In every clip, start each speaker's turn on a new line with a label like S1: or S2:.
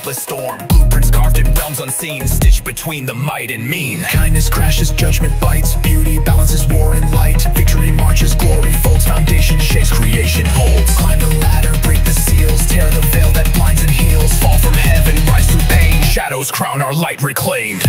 S1: ruthless storm. Blueprints carved in realms unseen, stitched between the might and mean. Kindness crashes, judgment bites, beauty balances war and light. Victory marches, glory folds, foundation shakes, creation holds. Climb the ladder, break the seals, tear the veil that blinds and heals. Fall from heaven, rise through pain, shadows crown our light reclaimed.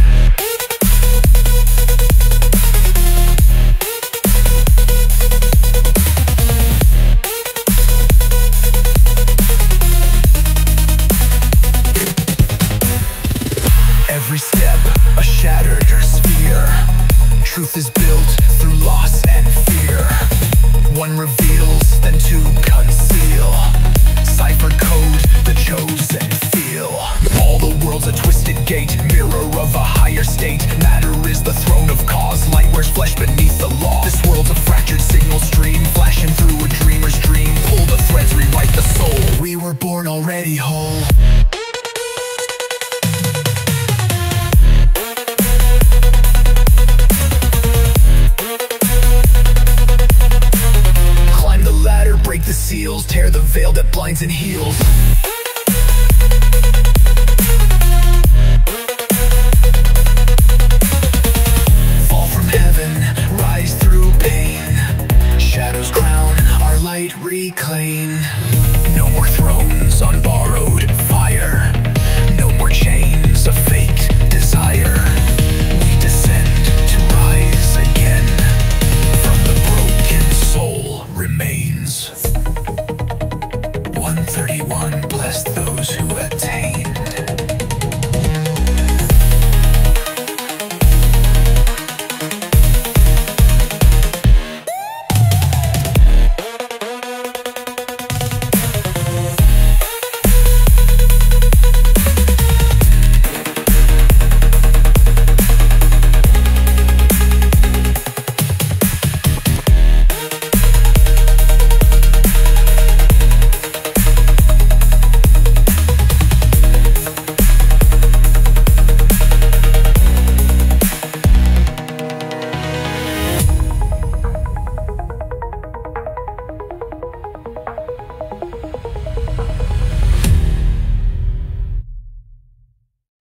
S1: Every step, a shattered sphere. Truth is built through loss and fear. One reveals, then two conceal. Cipher code, the chosen feel. All the world's a twisted gate, mirror of a higher state. Matter is the throne of cause, light wears flesh beneath the law. This world's a fractured signal stream, flashing through a dreamer's dream. Pull the threads, rewrite the soul. We were born already whole. Break the seals, tear the veil that blinds and heals.